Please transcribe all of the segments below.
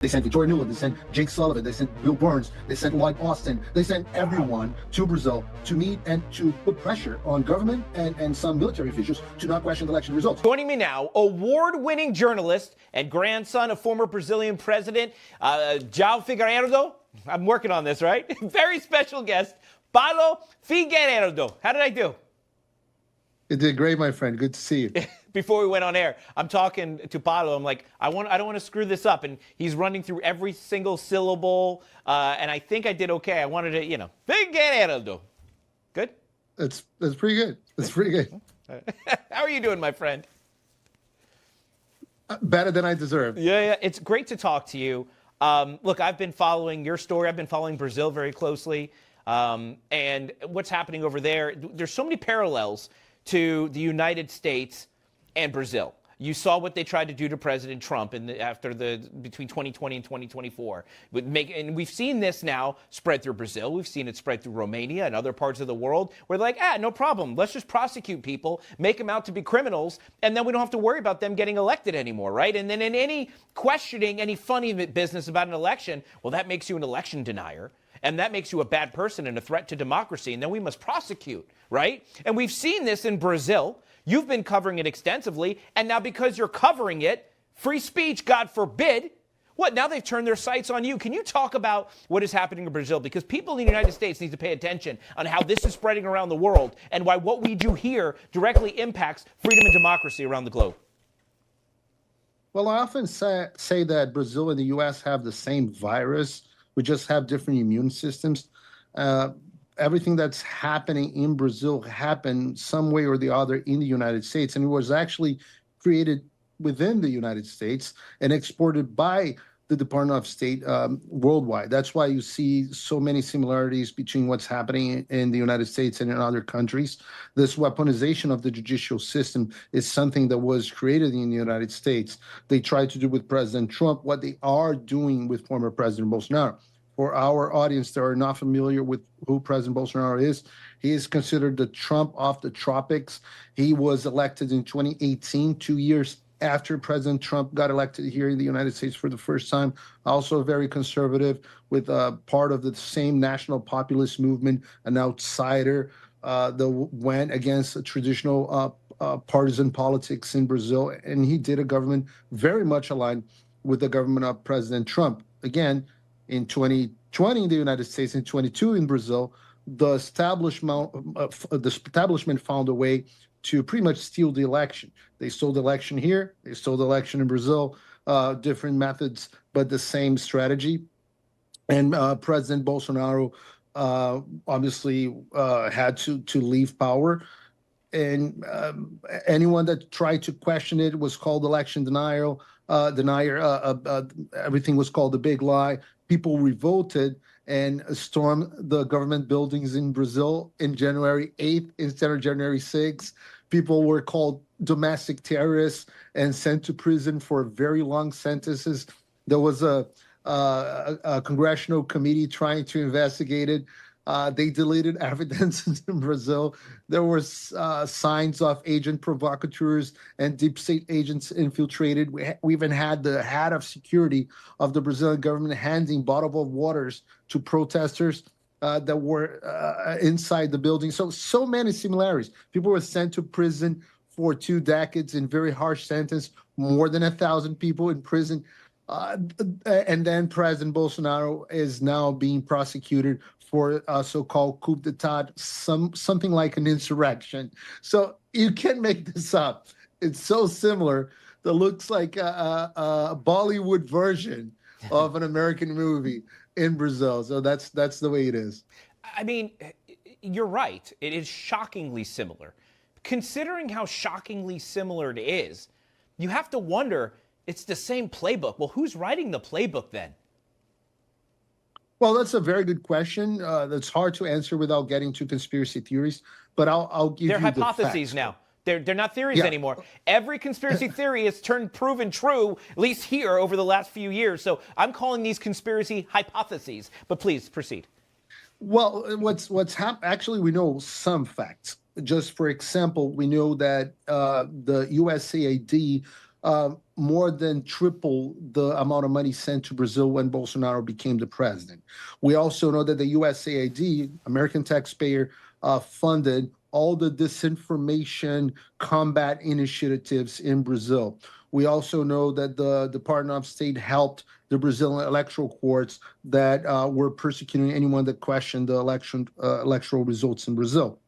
They sent Victoria Nuland, they sent Jake Sullivan, they sent Bill Burns, they sent White Austin, they sent everyone to Brazil to meet and to put pressure on government and some military officials to not question the election results. Joining me now, award-winning journalist and grandson of former Brazilian President João Figueiredo. I'm working on this, right? Very special guest, Paulo Figueiredo. How did I do? You did great, my friend. Good to see you. Before we went on air, I'm talking to Paulo. I'm like, I don't want to screw this up. And he's running through every single syllable. And I think I did okay. I wanted to, Figueiredo. Good? That's pretty good. That's pretty good. How are you doing, my friend? Better than I deserve. Yeah. It's great to talk to you. Look, I've been following your story. I've been following Brazil very closely. And what's happening over there. There's so many parallels to the United States and Brazil. You saw what they tried to do to President Trump between 2020 and 2024. And we've seen this now spread through Brazil. We've seen it spread through Romania and other parts of the world where they're like, no problem. Let's just prosecute people, make them out to be criminals, and then we don't have to worry about them getting elected anymore, right? And then in any questioning, any funny business about an election, well, that makes you an election denier. And that makes you a bad person and a threat to democracy. And then we must prosecute, right? And we've seen this in Brazil. You've been covering it extensively. And now because you're covering it, free speech, God forbid, now they've turned their sights on you. Can you talk about what is happening in Brazil? Because people in the United States need to pay attention on how this is spreading around the world and why what we do here directly impacts freedom and democracy around the globe. Well, I often say that Brazil and the U.S. have the same virus. We just have different immune systems. Everything that's happening in Brazil happened some way or the other in the United States, and it was actually created within the United States and exported by the Department of State worldwide. That's why you see so many similarities between what's happening in the United States and in other countries. This weaponization of the judicial system is something that was created in the United States. They tried to do with President Trump what they are doing with former President Bolsonaro. For our audience that are not familiar with who President Bolsonaro is, he is considered the Trump of the tropics. He was elected in 2018, 2 years after President Trump got elected here in the United States for the first time. Also very conservative, with part of the same national populist movement, an outsider that went against traditional partisan politics in Brazil. And he did a government very much aligned with the government of President Trump. Again, in 2020 in the United States, in 22 in Brazil, the establishment found a way to pretty much steal the election. They stole the election here, they stole the election in Brazil, different methods, but the same strategy. And President Bolsonaro obviously had to leave power. And anyone that tried to question it was called election denier. Everything was called a big lie. People revolted and stormed the government buildings in Brazil in January 8th instead of January 6th. People were called domestic terrorists and sent to prison for very long sentences. There was a congressional committee trying to investigate it. They deleted evidence in Brazil. There were signs of agent provocateurs and deep state agents infiltrated. We even had the head of security of the Brazilian government handing bottles of waters to protesters that were inside the building. So many similarities. People were sent to prison for 2 decades in very harsh sentence, more than 1,000 people in prison. And then President Bolsonaro is now being prosecuted for a so-called coup d'etat, something like an insurrection. So you can't make this up. It's so similar that looks like a Bollywood version of an American movie in Brazil. So that's the way it is. I mean, you're right. It is shockingly similar. Considering how shockingly similar it is, you have to wonder, it's the same playbook. Well, who's writing the playbook then? Well, that's a very good question. That's hard to answer without getting to conspiracy theories, but I'll give you the facts. They're hypotheses now. They're not theories anymore. Every conspiracy theory has proven true, at least here over the last few years. So I'm calling these conspiracy hypotheses. But please proceed. Well, what's happened? Actually, we know some facts. Just for example, we know that the USAID more than triple the amount of money sent to Brazil when Bolsonaro became the president. We also know that the USAID, American taxpayer, funded all the disinformation combat initiatives in Brazil. We also know that the Department of State helped the Brazilian electoral courts that were persecuting anyone that questioned the electoral results in Brazil.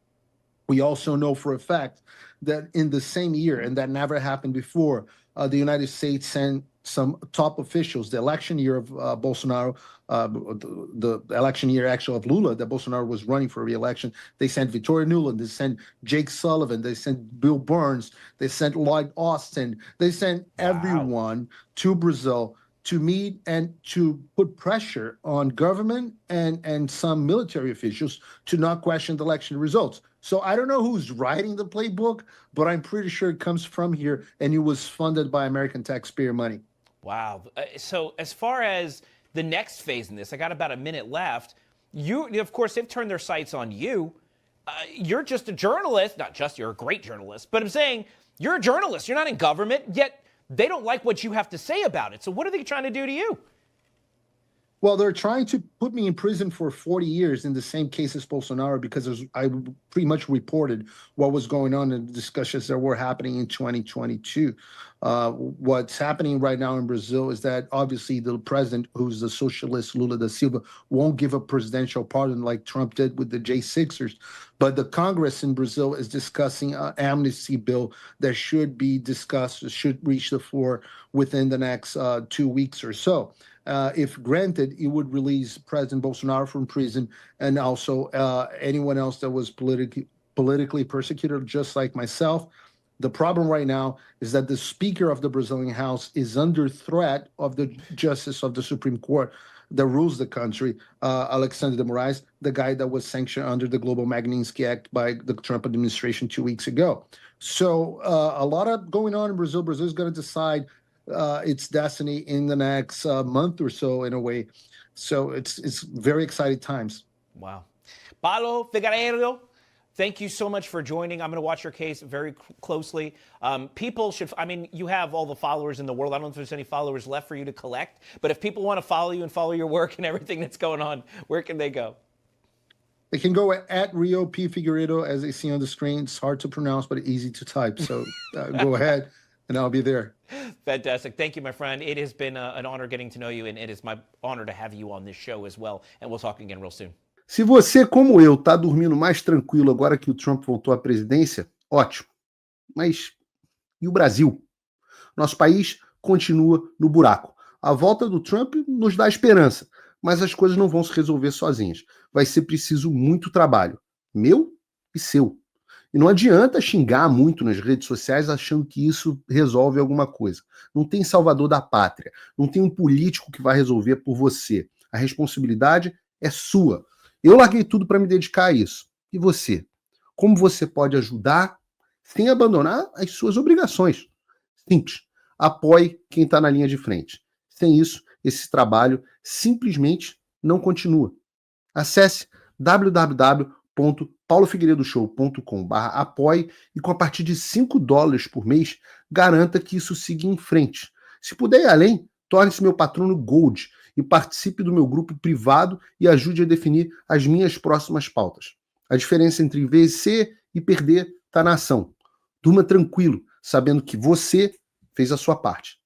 We also know for a fact that in the same year, and that never happened before, the United States sent some top officials, the election year of Bolsonaro, the election year actually of Lula, that Bolsonaro was running for re-election. They sent Victoria Nuland, they sent Jake Sullivan, they sent Bill Burns, they sent Lloyd Austin, they sent everyone to Brazil to meet and to put pressure on government and some military officials to not question the election results. So I don't know who's writing the playbook, but I'm pretty sure it comes from here, and it was funded by American taxpayer money. Wow. So as far as the next phase in this, I got about a minute left. You, of course, they've turned their sights on you. You're just a journalist. Not just, you're a great journalist. But I'm saying you're a journalist. You're not in government, yet they don't like what you have to say about it. So what are they trying to do to you? Well, they're trying to put me in prison for 40 years in the same case as Bolsonaro, because I pretty much reported what was going on in the discussions that were happening in 2022. What's happening right now in Brazil is that obviously the president, who's the socialist Lula da Silva, won't give a presidential pardon like Trump did with the J6ers. But the Congress in Brazil is discussing an amnesty bill that should be discussed, should reach the floor within the next 2 weeks or so. If granted, it would release President Bolsonaro from prison, and also anyone else that was politically persecuted, just like myself. The problem right now is that the Speaker of the Brazilian House is under threat of the Justice of the Supreme Court that rules the country, Alexandre de Moraes, the guy that was sanctioned under the Global Magnitsky Act by the Trump administration 2 weeks ago. So a lot of going on in Brazil. Brazil is going to decide its destiny in the next month or so, in a way. So it's very exciting times. Wow. Paulo Figueiredo, thank you so much for joining. I'm going to watch your case very closely. People should, I mean, you have all the followers in the world. I don't know if there's any followers left for you to collect, but if people want to follow you and follow your work and everything that's going on, where can they go? They can go at Rio P. Figueiredo, as they see on the screen. It's hard to pronounce, but easy to type. So go ahead, and I'll be there. Fantastic. Thank you, my friend. It has been an honor getting to know you, and it is my honor to have you on this show as well. And we'll talk again real soon. Se você, como eu, tá dormindo mais tranquilo agora que o Trump voltou à presidência, ótimo. Mas e o Brasil? Nosso país continua no buraco. A volta do Trump nos dá esperança, mas as coisas não vão se resolver sozinhas. Vai ser preciso muito trabalho, meu e seu. E não adianta xingar muito nas redes sociais achando que isso resolve alguma coisa. Não tem salvador da pátria. Não tem um político que vai resolver por você. A responsabilidade é sua. Eu larguei tudo para me dedicar a isso. E você? Como você pode ajudar sem abandonar as suas obrigações? Simples. Apoie quem está na linha de frente. Sem isso, esse trabalho simplesmente não continua. Acesse www.paulofigueiredoshow.com/apoie e com a partir de $5 por mês, garanta que isso siga em frente. Se puder ir além, torne-se meu patrono Gold e participe do meu grupo privado e ajude a definir as minhas próximas pautas. A diferença entre vencer e perder está na ação. Durma tranquilo, sabendo que você fez a sua parte.